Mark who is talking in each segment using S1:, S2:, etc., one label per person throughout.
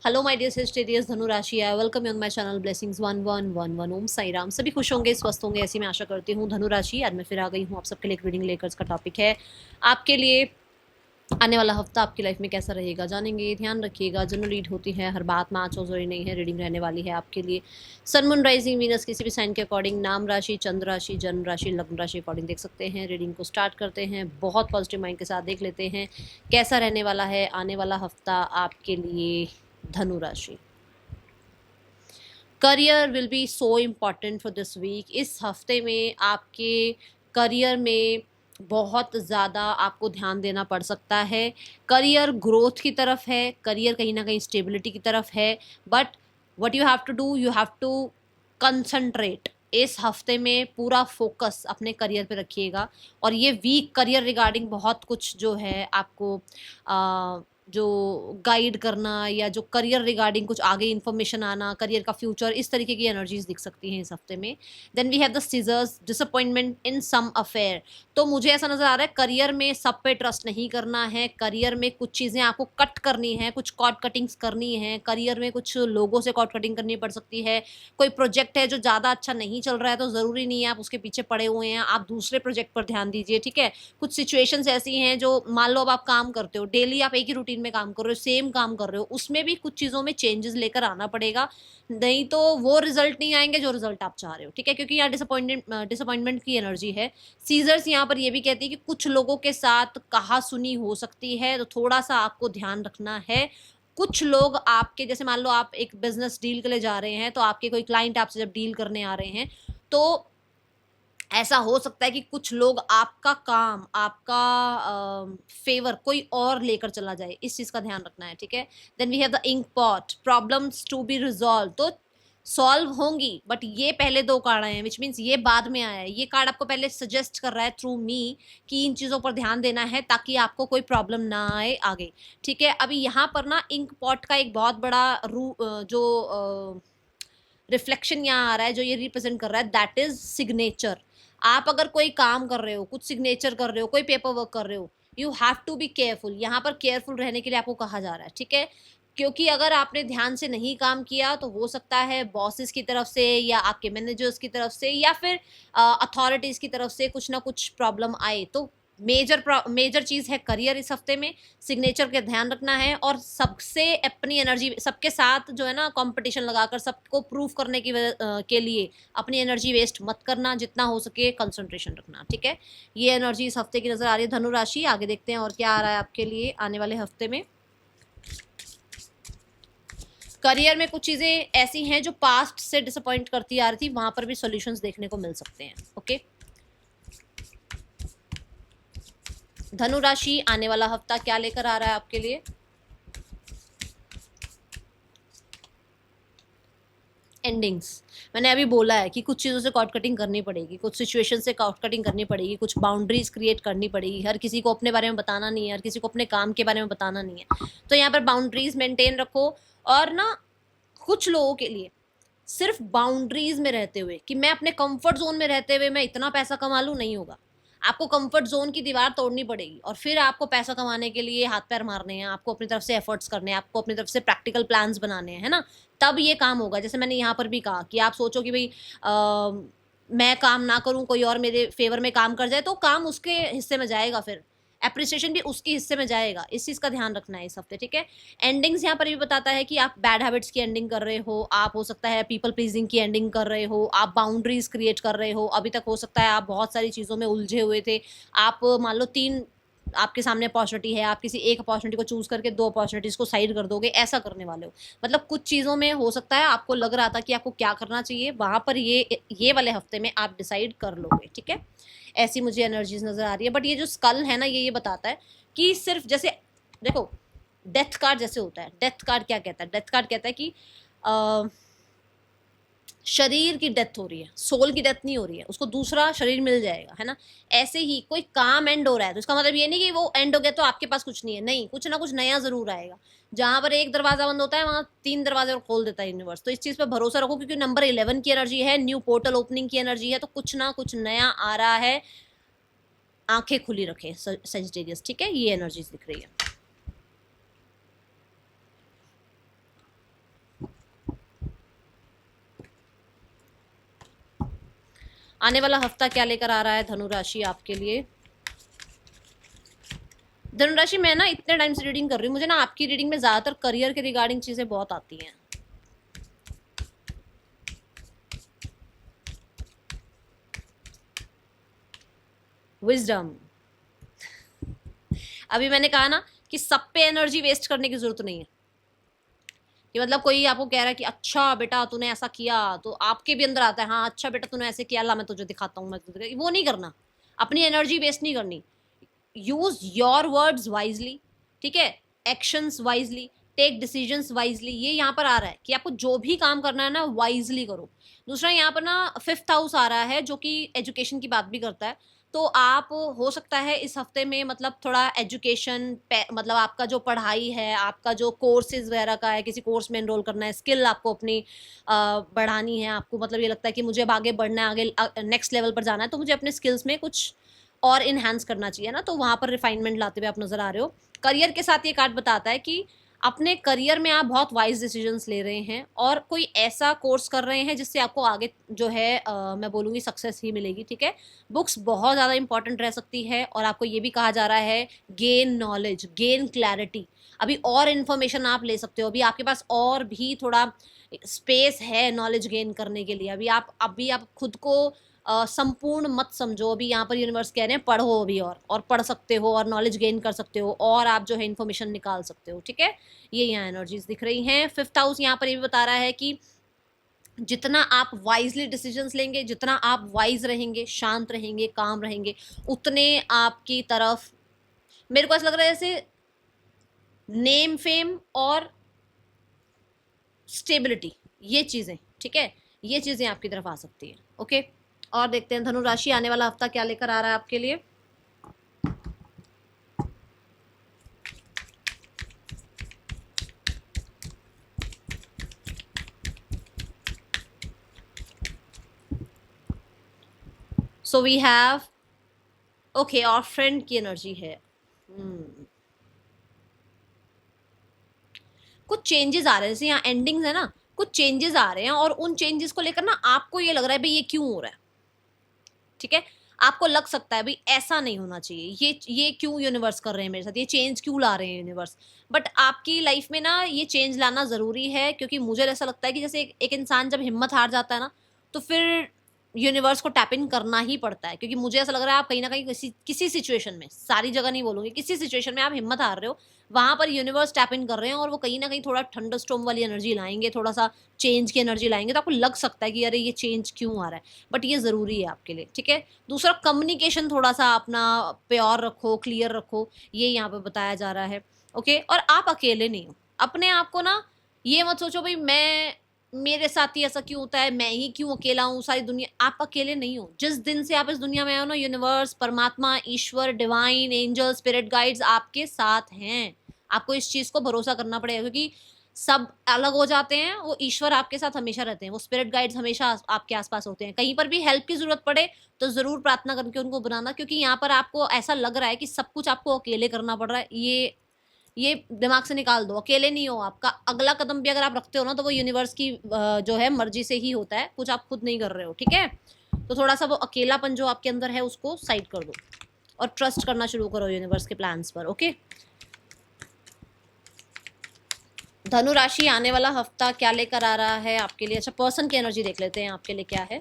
S1: Hello my dear Sagittarius धनु राशि, I welcome you on my channel blessings 1111। ओम साई राम। सभी खुश होंगे, स्वस्थ होंगे, ऐसी मैं आशा करती हूँ। धनु राशि, आज मैं फिर आ गई हूँ आप सबके लिए एक रीडिंग लेकर। इसका टॉपिक है आपके लिए आने वाला हफ्ता आपकी लाइफ में कैसा रहेगा, जानेंगे। ध्यान रखिएगा, जनरल रीड होती है, हर बात में आज जरूरी नहीं है। रीडिंग रहने वाली है आपके लिए सन मून राइजिंग वीनस किसी भी साइन के अकॉर्डिंग, नाम राशि, चंद्र राशि, जन्म राशि, लग्न राशि अकॉर्डिंग देख सकते हैं। रीडिंग को स्टार्ट करते हैं, बहुत पॉजिटिव माइंड के साथ देख लेते हैं कैसा रहने वाला है आने वाला हफ्ता आपके लिए। धनु राशि, career will be so important for this week. इस हफ्ते में आपके करियर में बहुत ज़्यादा आपको ध्यान देना पड़ सकता है। करियर ग्रोथ की तरफ है, करियर कहीं ना कहीं स्टेबिलिटी की तरफ है, but what you have to do, you have to concentrate. इस हफ्ते में पूरा फोकस अपने करियर पे रखिएगा। और ये वीक करियर रिगार्डिंग बहुत कुछ जो है आपको जो गाइड करना या जो करियर रिगार्डिंग कुछ आगे इन्फॉर्मेशन आना, करियर का फ्यूचर, इस तरीके की एनर्जीज दिख सकती हैं इस हफ्ते में। Then we have the scissors, disappointment in some affair. तो मुझे ऐसा नजर आ रहा है करियर में सब पे ट्रस्ट नहीं करना है। करियर में कुछ चीज़ें आपको कट करनी है, कुछ कॉर्ड कटिंग्स करनी है। करियर में कुछ लोगों से कॉर्ड कटिंग करनी पड़ सकती है। कोई प्रोजेक्ट है जो ज़्यादा अच्छा नहीं चल रहा है तो ज़रूरी नहीं है आप उसके पीछे पड़े हुए हैं, आप दूसरे प्रोजेक्ट पर ध्यान दीजिए, ठीक है। कुछ सिचुएशंस ऐसी हैं जो मान लो अब आप काम करते हो, डेली आप एक ही रूटीन में काम कर रहे हो, सेम काम कर रहे हो, उसमें भी कुछ चीज़ों में चेंजेस लेकर आना पड़ेगा। नहीं तो वो रिजल्ट नहीं आएंगे जो रिजल्ट आप चाह रहे हो, ठीक है। क्योंकि यहाँ डिसअपॉइंटमेंट की एनर्जी है। सीजर्स यहाँ पर ये भी कहती है कि कुछ लोगों के साथ कहा सुनी हो सकती है, तो थोड़ा सा आपको ध्यान रखना है। कुछ लोग आपके जैसे मान लो आप एक बिजनेस डील के लिए जा रहे हैं, तो आपके कोई क्लाइंट आपसे जब डील करने आ रहे हैं तो ऐसा हो सकता है कि कुछ लोग आपका काम, आपका फेवर कोई और लेकर चला जाए। इस चीज का ध्यान रखना है, ठीक है। Then we have the ink pot, problems to be resolve. तो सॉल्व होंगी, बट ये पहले दो कार्ड आए हैं, विच मीन्स ये बाद में आया है। ये कार्ड आपको पहले सजेस्ट कर रहा है थ्रू मी कि इन चीजों पर ध्यान देना है ताकि आपको कोई प्रॉब्लम ना आए आगे, ठीक है। अभी यहाँ पर ना इंक पॉट का एक बहुत बड़ा जो रिफ्लेक्शन यहाँ आ रहा है, जो ये रिप्रेजेंट कर रहा है, दैट इज सिग्नेचर। आप अगर कोई काम कर रहे हो, कुछ सिग्नेचर कर रहे हो, कोई पेपर वर्क कर रहे हो, you have to be careful. यहाँ पर केयरफुल रहने के लिए आपको कहा जा रहा है, ठीक है। क्योंकि अगर आपने ध्यान से नहीं काम किया तो हो सकता है बॉसेस की तरफ से या आपके मैनेजर्स की तरफ से या फिर अथॉरिटीज की तरफ से कुछ ना कुछ प्रॉब्लम आए। तो मेजर चीज है करियर इस हफ्ते में, सिग्नेचर का ध्यान रखना है। और सबसे अपनी एनर्जी, सबके साथ जो है ना कंपटीशन लगाकर सबको प्रूव करने के लिए अपनी एनर्जी वेस्ट मत करना, जितना हो सके कंसंट्रेशन रखना, ठीक है। ये एनर्जी इस हफ्ते की नजर आ रही है धनु राशि। आगे देखते हैं और क्या आ रहा है आपके लिए आने वाले हफ्ते में। करियर में कुछ चीजें ऐसी हैं जो पास्ट से डिसअपॉइंट करती आ रही थी, वहां पर भी सॉल्यूशंस देखने को मिल सकते हैं, ओके। धनु राशि, आने वाला हफ्ता क्या लेकर आ रहा है आपके लिए। एंडिंग्स, मैंने अभी बोला है कि कुछ चीज़ों से कॉर्ड कटिंग करनी पड़ेगी, कुछ सिचुएशन से कॉर्ड कटिंग करनी पड़ेगी, कुछ बाउंड्रीज क्रिएट करनी पड़ेगी। हर किसी को अपने बारे में बताना नहीं है, हर किसी को अपने काम के बारे में बताना नहीं है। तो यहाँ पर बाउंड्रीज मेंटेन रखो। और ना कुछ लोगों के लिए सिर्फ बाउंड्रीज में रहते हुए कि मैं अपने कंफर्ट जोन में रहते हुए मैं इतना पैसा कमा लूँ, नहीं होगा। आपको कंफर्ट जोन की दीवार तोड़नी पड़ेगी और फिर आपको पैसा कमाने के लिए हाथ पैर मारने हैं, आपको अपनी तरफ से एफर्ट्स करने हैं, आपको अपनी तरफ से प्रैक्टिकल प्लान्स बनाने हैं, है ना। तब ये काम होगा। जैसे मैंने यहाँ पर भी कहा कि आप सोचो कि भाई मैं काम ना करूं, कोई और मेरे फेवर में काम कर जाए, तो काम उसके हिस्से में जाएगा, फिर एप्रिसिएशन भी उसके हिस्से में जाएगा। इस चीज़ का ध्यान रखना है इस हफ्ते, ठीक है। एंडिंग्स यहाँ पर भी बताता है कि आप बैड हैबिट्स की एंडिंग कर रहे हो, आप हो सकता है पीपल प्लीजिंग की एंडिंग कर रहे हो, आप बाउंड्रीज क्रिएट कर रहे हो। अभी तक हो सकता है आप बहुत सारी चीज़ों में उलझे हुए थे। आप मान लो तीन आपके सामने अपॉर्चुनिटी है, आप किसी एक अपॉर्चुनिटी को चूज करके दो अपॉर्चुनिटीज को साइड कर दोगे, ऐसा करने वाले हो। मतलब कुछ चीज़ों में हो सकता है आपको लग रहा था कि आपको क्या करना चाहिए, वहां पर ये वाले हफ्ते में आप डिसाइड कर लोगे, ठीक है। ऐसी मुझे एनर्जीज नजर आ रही है। बट ये जो स्कल है ना, ये बताता है कि सिर्फ जैसे देखो डेथ कार्ड जैसे होता है, डेथ कार्ड क्या कहता है, डेथ कार्ड कहता है कि शरीर की डेथ हो रही है, सोल की डेथ नहीं हो रही है, उसको दूसरा शरीर मिल जाएगा, है ना। ऐसे ही कोई काम एंड हो रहा है तो इसका मतलब ये नहीं कि वो एंड हो गया तो आपके पास कुछ नहीं है, नहीं, कुछ ना कुछ नया जरूर आएगा। जहां पर एक दरवाजा बंद होता है वहां तीन दरवाजे और खोल देता है यूनिवर्स। तो इस चीज पर भरोसा रखो, क्योंकि नंबर 11 की एनर्जी है, न्यू पोर्टल ओपनिंग की एनर्जी है, तो कुछ ना कुछ नया आ रहा है। आंखें खुली रखें सजिटेरियस, ठीक है। ये एनर्जीज दिख रही है। आने वाला हफ्ता क्या लेकर आ रहा है धनु राशि आपके लिए। धनु राशि, मैं ना इतने टाइम से रीडिंग कर रही हूँ, मुझे ना आपकी रीडिंग में ज्यादातर करियर के रिगार्डिंग चीजें बहुत आती हैं। विजडम। अभी मैंने कहा ना कि सब पे एनर्जी वेस्ट करने की जरूरत नहीं है, कि मतलब कोई आपको कह रहा है कि अच्छा बेटा तूने ऐसा किया, तो आपके भी अंदर आता है हाँ अच्छा बेटा तूने ऐसे किया, ला मैं तुझे दिखाता हूँ, मैं तुझे, वो नहीं करना। अपनी एनर्जी वेस्ट नहीं करनी। यूज योर वर्ड्स वाइजली, ठीक है, actions wisely, take decisions wisely. ये यहाँ पर आ रहा है कि आपको जो भी काम करना है ना वाइजली करो। दूसरा यहाँ पर ना फिफ्थ हाउस आ रहा है जो कि एजुकेशन की बात भी करता है। तो आप हो सकता है इस हफ्ते में मतलब थोड़ा एजुकेशन, मतलब आपका जो पढ़ाई है, आपका जो कोर्सेज वगैरह का है, किसी कोर्स में एनरोल करना है, स्किल आपको अपनी बढ़ानी है, आपको मतलब ये लगता है कि मुझे अब आगे बढ़ना है, आगे नेक्स्ट लेवल पर जाना है, तो मुझे अपने स्किल्स में कुछ और इन्हांस करना चाहिए ना, तो वहां पर रिफाइनमेंट लाते हुए आप नजर आ रहे हो। करियर के साथ ये कार्ड बताता है कि अपने करियर में आप बहुत वाइज डिसीजंस ले रहे हैं और कोई ऐसा कोर्स कर रहे हैं जिससे आपको आगे जो है मैं बोलूँगी सक्सेस ही मिलेगी, ठीक है। बुक्स बहुत ज़्यादा इंपॉर्टेंट रह सकती है और आपको ये भी कहा जा रहा है गेन नॉलेज, गेन क्लैरिटी। अभी और इन्फॉर्मेशन आप ले सकते हो, अभी आपके पास और भी थोड़ा स्पेस है नॉलेज गेन करने के लिए। अभी आप खुद को संपूर्ण मत समझो। अभी यहाँ पर यूनिवर्स कह रहे हैं पढ़ो अभी, और पढ़ सकते हो और नॉलेज गेन कर सकते हो और आप जो है इन्फॉर्मेशन निकाल सकते हो, ठीक है। ये यहाँ एनर्जीज दिख रही हैं। फिफ्थ हाउस यहाँ पर ये भी बता रहा है कि जितना आप वाइजली डिसीजंस लेंगे, जितना आप वाइज रहेंगे, शांत रहेंगे, काम रहेंगे, उतने आपकी तरफ मेरे को ऐसा लग रहा है जैसे नेम फेम और स्टेबिलिटी, ये चीजें, ठीक है, ये चीजें आपकी तरफ आ सकती हैं। ओके, और देखते हैं धनु राशि आने वाला हफ्ता क्या लेकर आ रहा है आपके लिए। सो वी हैव ओके, और फ्रेंड की एनर्जी है। कुछ चेंजेस आ रहे हैं, जैसे यहाँ एंडिंग्स है ना, कुछ चेंजेस आ रहे हैं और उन चेंजेस को लेकर ना आपको ये लग रहा है भाई ये क्यों हो रहा है, ठीक है। आपको लग सकता है भाई ऐसा नहीं होना चाहिए, ये क्यों यूनिवर्स कर रहे हैं मेरे साथ, ये चेंज क्यों ला रहे हैं यूनिवर्स। बट आपकी लाइफ में ना ये चेंज लाना जरूरी है, क्योंकि मुझे ऐसा लगता है कि जैसे एक इंसान जब हिम्मत हार जाता है ना, तो फिर यूनिवर्स को टैप इन करना ही पड़ता है। क्योंकि मुझे ऐसा लग रहा है आप कहीं ना कहीं किसी सिचुएशन में, सारी जगह नहीं बोलूंगी, किसी सिचुएशन में आप हिम्मत हार रहे हो, वहां पर यूनिवर्स टैप इन कर रहे हैं और वो कहीं ना कहीं थोड़ा थंडर स्टॉर्म वाली एनर्जी लाएंगे, थोड़ा सा चेंज की एनर्जी लाएंगे। तो आपको लग सकता है कि अरे ये चेंज क्यों आ रहा है, बट ये जरूरी है आपके लिए, ठीक है। दूसरा, कम्युनिकेशन थोड़ा सा अपना प्योर रखो, क्लियर रखो, ये यहाँ पे बताया जा रहा है। ओके, और आप अकेले नहीं हो। अपने आप को ना ये मत सोचो भाई मैं, मेरे साथ ही ऐसा क्यों होता है, मैं ही क्यों अकेला हूँ, सारी दुनिया, आप अकेले नहीं हो। जिस दिन से आप इस दुनिया में आए हो ना, यूनिवर्स, परमात्मा, ईश्वर, डिवाइन, एंजल, स्पिरिट गाइड्स आपके साथ हैं। आपको इस चीज को भरोसा करना पड़ेगा, क्योंकि सब अलग हो जाते हैं, वो ईश्वर आपके साथ हमेशा रहते हैं, वो स्पिरिट गाइड्स हमेशा आपके आसपास होते हैं। कहीं पर भी हेल्प की जरूरत पड़े तो जरूर प्रार्थना करके उनको बनाना, क्योंकि यहाँ पर आपको ऐसा लग रहा है कि सब कुछ आपको अकेले करना पड़ रहा है। ये दिमाग से निकाल दो, अकेले नहीं हो। आपका अगला कदम भी अगर आप रखते हो ना, तो वो यूनिवर्स की जो है मर्जी से ही होता है, कुछ आप खुद नहीं कर रहे हो, ठीक है। तो थोड़ा सा वो अकेलापन जो आपके अंदर है उसको साइड कर दो और ट्रस्ट करना शुरू करो यूनिवर्स के प्लान्स पर। ओके, धनु राशि आने वाला हफ्ता क्या लेकर आ रहा है आपके लिए। अच्छा, पर्सन की एनर्जी देख लेते हैं आपके लिए क्या है।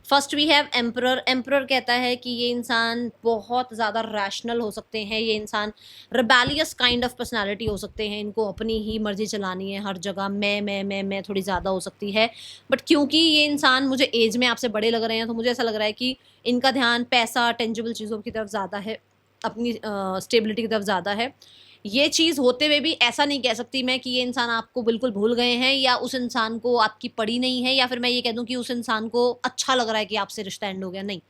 S1: First we have emperor. Emperor कहता है कि ये इंसान बहुत ज़्यादा रैशनल हो सकते हैं, ये इंसान रिबेलियस काइंड ऑफ पर्सनालिटी हो सकते हैं, इनको अपनी ही मर्जी चलानी है हर जगह, मैं थोड़ी ज़्यादा हो सकती है। बट क्योंकि ये इंसान मुझे एज में आपसे बड़े लग रहे हैं, तो मुझे ऐसा लग रहा है कि इनका ध्यान पैसा, टेंजिबल चीज़ों की तरफ ज़्यादा है, अपनी स्टेबिलिटी की तरफ ज़्यादा है। ये चीज़ होते हुए भी ऐसा नहीं कह सकती मैं कि ये इंसान आपको बिल्कुल भूल गए हैं, या उस इंसान को आपकी पड़ी नहीं है, या फिर मैं ये कह दूं कि उस इंसान को अच्छा लग रहा है कि आपसे रिश्ता एंड हो गया। नहीं,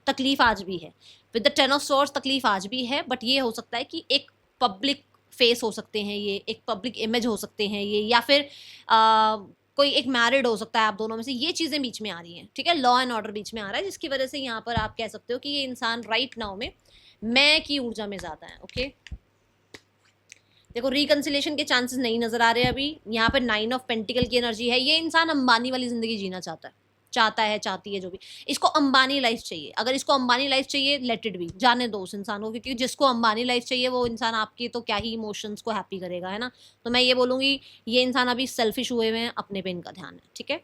S1: तकलीफ आज भी है। With the ten of swords तकलीफ आज भी है, बट ये हो सकता है कि एक पब्लिक फेस हो सकते हैं, ये एक पब्लिक इमेज हो सकते हैं ये, या फिर कोई एक मैरिड हो सकता है आप दोनों में से। ये चीज़ें बीच में आ रही हैं, ठीक है। लॉ एंड ऑर्डर बीच में आ रहा है, जिसकी वजह से यहाँ पर आप कह सकते हो कि ये इंसान राइट नाउ में मैं की ऊर्जा में ज़्यादा है। ओके, देखो रिकंसिलेशन के चांसेस नहीं नजर आ रहे अभी। यहाँ पर 9 ऑफ पेंटिकल की एनर्जी है। ये इंसान अंबानी वाली जिंदगी जीना चाहती है जो भी। इसको अंबानी लाइफ चाहिए। अगर इसको अंबानी लाइफ चाहिए, लेट इट बी, जाने दो उस इंसान को, क्योंकि जिसको अंबानी लाइफ चाहिए वो इंसान आपकी तो क्या ही इमोशंस को हैप्पी करेगा, है ना। तो मैं ये बोलूंगी ये इंसान अभी सेल्फिश हुए हुए हैं, अपने पे इनका ध्यान है, ठीक है।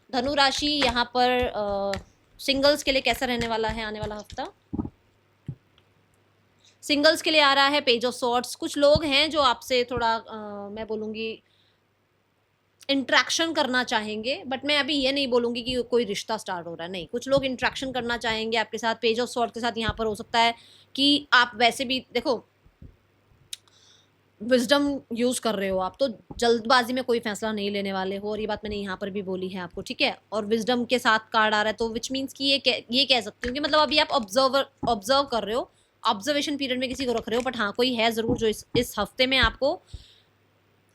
S1: धनु राशि यहाँ पर सिंगल्स के लिए कैसा रहने वाला है आने वाला हफ्ता। सिंगल्स के लिए आ रहा है पेज ऑफ सॉर्ट्स। कुछ लोग हैं जो आपसे थोड़ा मैं बोलूंगी इंट्रैक्शन करना चाहेंगे, बट मैं अभी ये नहीं बोलूंगी कि कोई रिश्ता स्टार्ट हो रहा है, नहीं। कुछ लोग इंट्रैक्शन करना चाहेंगे आपके साथ। पेज ऑफ सॉर्ट्स के साथ यहाँ पर हो सकता है कि आप वैसे भी देखो विजडम यूज कर रहे हो आप, तो जल्दबाजी में कोई फैसला नहीं लेने वाले हो, और ये बात मैंने यहाँ पर भी बोली है आपको, ठीक है। और विजडम के साथ कार्ड आ रहा है, तो विच मीन्स कि ये कह सकती हूँ कि मतलब अभी आप ऑब्जर्व कर रहे हो, ऑब्जर्वेशन पीरियड में किसी को रख रहे हो, बट हाँ कोई है जरूर जो इस हफ्ते में आपको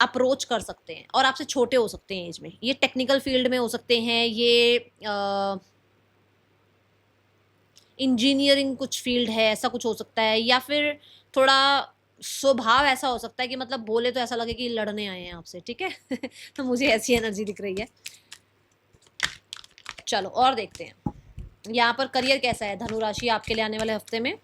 S1: अप्रोच कर सकते हैं, और आपसे छोटे हो सकते हैं एज में। ये टेक्निकल फील्ड में हो सकते हैं, ये इंजीनियरिंग कुछ फील्ड है, ऐसा कुछ हो सकता है, या फिर थोड़ा स्वभाव ऐसा हो सकता है कि मतलब बोले तो ऐसा लगे कि लड़ने आए हैं आपसे, ठीक है। तो मुझे ऐसी एनर्जी दिख रही है। चलो और देखते हैं यहाँ पर करियर कैसा है धनु राशि आपके लिए आने वाले हफ्ते में।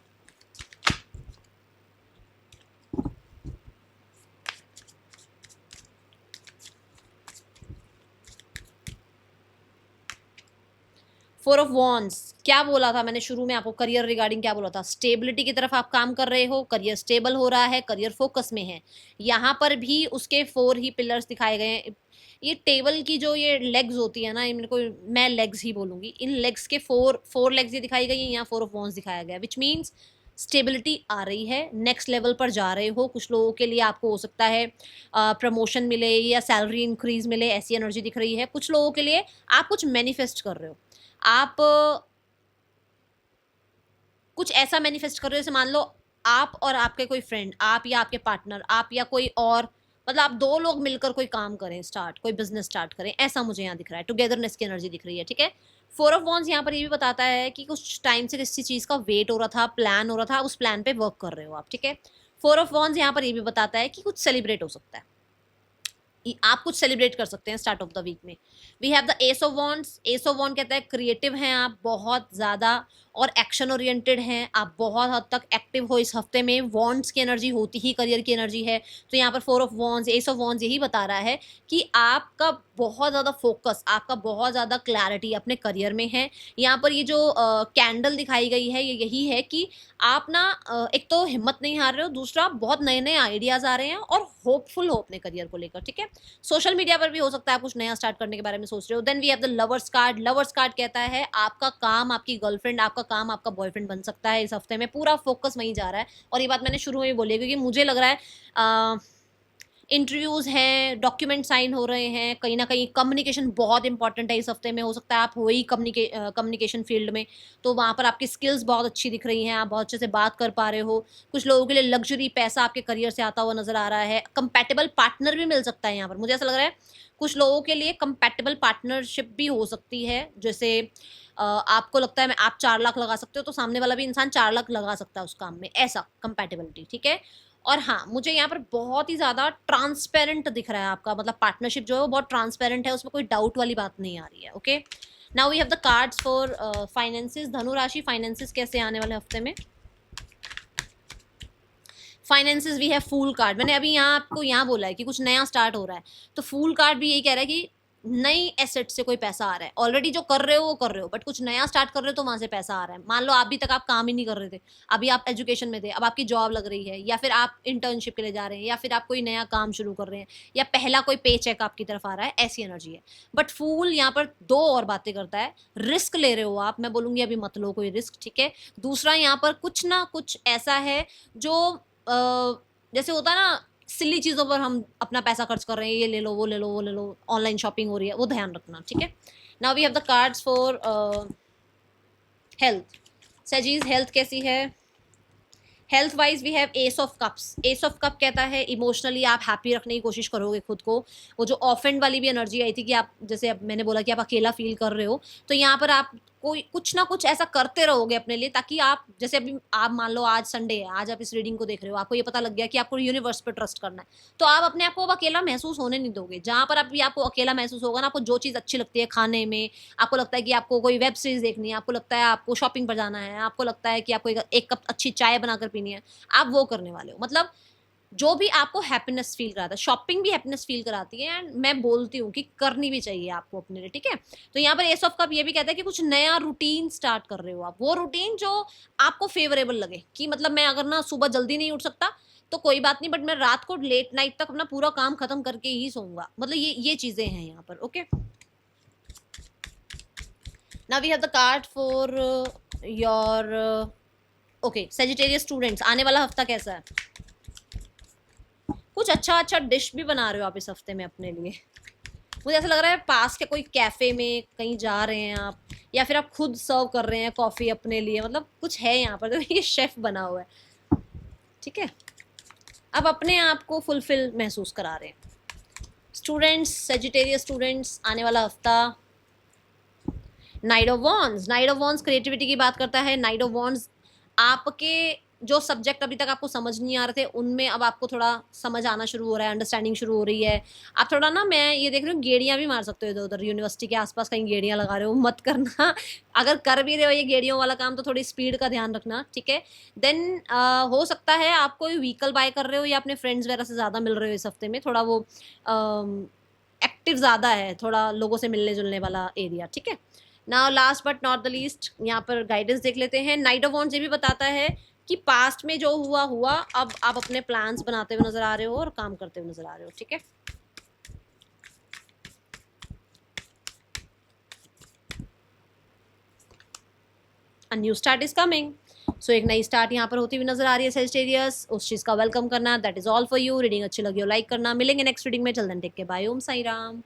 S1: फोर ऑफ वॉन्ड्स, क्या बोला था मैंने शुरू में आपको करियर रिगार्डिंग, क्या बोला था, स्टेबिलिटी की तरफ आप काम कर रहे हो, करियर स्टेबल हो रहा है, करियर फोकस में है। यहाँ पर भी उसके 4 ही पिलर्स दिखाए गए हैं। ये टेबल की जो ये लेग्स होती है ना, मेरे को, मैं लेग्स ही बोलूंगी, इन लेग्स के फोर लेग्स ये दिखाई गई है, यहाँ 4 ऑफ वॉन्ड्स दिखाया गया, विच मीन्स स्टेबिलिटी आ रही है, नेक्स्ट लेवल पर जा रहे हो। कुछ लोगों के लिए आपको हो सकता है प्रमोशन मिले या सैलरी इंक्रीज मिले, ऐसी एनर्जी दिख रही है। कुछ लोगों के लिए आप कुछ मैनिफेस्ट कर रहे हो, आप कुछ ऐसा मैनिफेस्ट कर रहे हो, जैसे मान लो आप और आपके कोई फ्रेंड, आप या आपके पार्टनर, आप या कोई और, मतलब आप 2 लोग मिलकर कोई काम करें, कोई बिजनेस स्टार्ट करें, ऐसा मुझे यहाँ दिख रहा है। टुगेदरनेस की एनर्जी दिख रही है, ठीक है। 4 ऑफ वॉन्ड्स यहाँ पर ये भी बताता है कि कुछ टाइम से किसी चीज का वेट हो रहा था, प्लान हो रहा था, उस प्लान पे वर्क कर रहे हो आप, ठीक है। 4 ऑफ वॉन्ड्स यहाँ पर ये भी बताता है कि कुछ सेलिब्रेट हो सकता है, आप कुछ सेलिब्रेट कर सकते हैं स्टार्ट ऑफ द वीक में। We have the ace of wands. Ace of wand कहता है क्रिएटिव हैं आप बहुत ज़्यादा, और एक्शन ओरिएंटेड हैं आप, बहुत हद तक एक्टिव हो इस हफ्ते में। वॉन्ड्स की एनर्जी होती ही करियर की एनर्जी है, तो यहाँ पर 4 of wands, ace of wands यही बता रहा है कि आपका बहुत ज़्यादा फोकस, आपका बहुत ज़्यादा क्लैरिटी अपने करियर में है। यहाँ पर ये जो कैंडल दिखाई गई है, ये यही है कि आप ना एक तो हिम्मत नहीं हार रहे हो, दूसरा बहुत नए नए आइडियाज़ आ रहे हैं, और होपफुल हो अपने करियर को लेकर, ठीक है। सोशल मीडिया पर भी हो सकता है आप कुछ नया स्टार्ट करने के बारे में सोच रहे हो। Then we have the lovers card. Lovers card कहता है आपका काम आपकी गर्लफ्रेंड, आपका काम आपका बॉयफ्रेंड बन सकता है इस हफ्ते में, पूरा फोकस वहीं जा रहा है। और ये बात मैंने शुरू में बोली है, क्योंकि मुझे लग रहा है इंटरव्यूज हैं, डॉक्यूमेंट साइन हो रहे हैं, कहीं ना कहीं कम्युनिकेशन बहुत इंपॉर्टेंट है इस हफ्ते में। हो सकता है आप हो ही कम्युनिकेशन फील्ड में, तो वहाँ पर आपकी स्किल्स बहुत अच्छी दिख रही हैं, आप बहुत अच्छे से बात कर पा रहे हो। कुछ लोगों के लिए लग्जरी पैसा आपके करियर से आता हुआ नजर आ रहा है। कंपैटिबल पार्टनर भी मिल सकता है यहाँ पर, मुझे ऐसा लग रहा है कुछ लोगों के लिए कंपैटिबल पार्टनरशिप भी हो सकती है। जैसे आपको लगता है मैं आप 4 लाख लगा सकते हो, तो सामने वाला भी इंसान 4 लाख लगा सकता है उस काम में, ऐसा कंपैटिबिलिटी, ठीक है। और हाँ, मुझे यहाँ पर बहुत ही ज़्यादा ट्रांसपेरेंट दिख रहा है आपका, मतलब पार्टनरशिप जो है वो बहुत ट्रांसपेरेंट है, उसमें कोई डाउट वाली बात नहीं आ रही है, okay. Now we have the cards for finances. धनु राशि फाइनेंसिस कैसे आने वाले हफ्ते में। Finances we have fool card. मैंने अभी यहाँ आपको यहाँ बोला है कि कुछ नया स्टार्ट हो रहा है, तो फूल कार्ड भी यही कह रहा है कि नई एसेट से कोई पैसा आ रहा है। ऑलरेडी जो कर रहे हो वो कर रहे हो, बट कुछ नया स्टार्ट कर रहे हो तो वहां से पैसा आ रहा है। मान लो अभी तक आप काम ही नहीं कर रहे थे, अभी आप एजुकेशन में थे, अब आपकी जॉब लग रही है, या फिर आप इंटर्नशिप के लिए जा रहे हैं, या फिर आप कोई नया काम शुरू कर रहे हैं, या पहला कोई पे चेक आपकी तरफ आ रहा है, ऐसी एनर्जी है। बट फूल यहाँ पर 2 और बातें करता है। रिस्क ले रहे हो आप, मैं बोलूंगी अभी मत लो कोई रिस्क, ठीक है। दूसरा यहाँ पर कुछ ना कुछ ऐसा है जो जैसे होता है ना, सिली चीज़ों पर हम अपना पैसा खर्च कर रहे हैं, ये ले लो वो ले लो वो ले लो, ऑनलाइन शॉपिंग हो रही है, वो ध्यान रखना, ठीक है। Now we have the cards for health. सजीज हेल्थ कैसी है। Health wise we have ace of cups. Ace of cup कहता है इमोशनली आप हैप्पी रखने की कोशिश करोगे खुद को। वो जो ऑफेंड वाली भी एनर्जी आई थी कि आप, जैसे अब मैंने बोला कि आप अकेला फील कर रहे हो, तो यहाँ पर आप कोई कुछ ना कुछ ऐसा करते रहोगे अपने लिए, ताकि आप जैसे अभी आप मान लो आज संडे है, आज आप इस रीडिंग को देख रहे हो, आपको ये पता लग गया कि आपको यूनिवर्स पे ट्रस्ट करना है, तो आप अपने आप को अब अकेला महसूस होने नहीं दोगे। जहां पर अभी आपको अकेला महसूस होगा ना, आपको जो चीज अच्छी लगती है खाने में, आपको लगता है कि आपको कोई वेब सीरीज देखनी है, आपको लगता है आपको शॉपिंग पर जाना है, आपको लगता है कि आपको एक कप अच्छी चाय बनाकर पीनी है, आप वो करने वाले हो। मतलब जो भी आपको हैप्पीनेस फील कराता है, शॉपिंग भी हैप्पीनेस फील कराती है, एंड मैं बोलती हूँ कि करनी भी चाहिए आपको अपने लिए, ठीक है। तो यहाँ पर एस ऑफ कप ये भी कहता है कि कुछ नया रूटीन स्टार्ट कर रहे हो आप, वो रूटीन जो आपको फेवरेबल लगे, कि मतलब मैं अगर ना सुबह जल्दी नहीं उठ सकता तो कोई बात नहीं, बट मैं रात को लेट नाइट तक अपना पूरा काम खत्म करके ही सोऊंगा, मतलब ये चीजें हैं यहाँ पर। Okay, now we have the card for your okay Sagittarius students. आने वाला हफ्ता कैसा है? कुछ अच्छा अच्छा डिश भी बना रहे हो आप इस हफ्ते में अपने लिए। मुझे ऐसा लग रहा है पास के कोई कैफे में कहीं जा रहे हैं आप, या फिर आप खुद सर्व कर रहे हैं कॉफी अपने लिए, मतलब कुछ है यहाँ पर, तो ये शेफ बना हुआ है, ठीक है। अब अपने आप को फुलफिल महसूस करा रहे हैं स्टूडेंट्स, सेजिटेरियस स्टूडेंट्स। आने वाला हफ्ता night of wands, night of wands creativity की बात करता है। नाइट ऑफ वॉन्ड्स आपके जो सब्जेक्ट अभी तक आपको समझ नहीं आ रहे थे, उनमें अब आपको थोड़ा समझ आना शुरू हो रहा है, अंडरस्टैंडिंग शुरू हो रही है। आप थोड़ा ना, मैं ये देख रही हूँ गेड़ियाँ भी मार सकते हो इधर उधर, यूनिवर्सिटी के आसपास कहीं गेड़ियाँ लगा रहे हो, मत करना। अगर कर भी रहे हो ये गेड़ियों वाला काम, तो थोड़ी स्पीड का ध्यान रखना, ठीक है। देन हो सकता है आप कोई व्हीकल बाय कर रहे हो, या अपने फ्रेंड्स वगैरह से ज़्यादा मिल रहे हो इस हफ्ते में, थोड़ा वो एक्टिव ज़्यादा है, थोड़ा लोगों से मिलने जुलने वाला एरिया, ठीक है। Now last but not the least, यहाँ पर गाइडेंस देख लेते हैं। नाइट ऑफ वॉन्ड्स ये भी बताता है कि पास्ट में जो हुआ हुआ, अब आप अपने प्लान्स बनाते हुए नजर आ रहे हो और काम करते हुए नजर आ रहे हो, ठीक है। A new start is coming, so एक नई स्टार्ट यहाँ पर होती हुई नजर आ रही है सेजिटेरियस, उस चीज का वेलकम करना। That is all for you. Reading अच्छी लगी हो लाइक करना। मिलेंगे नेक्स्ट रीडिंग में, चल देन टेक के बाय। ओम साई राम।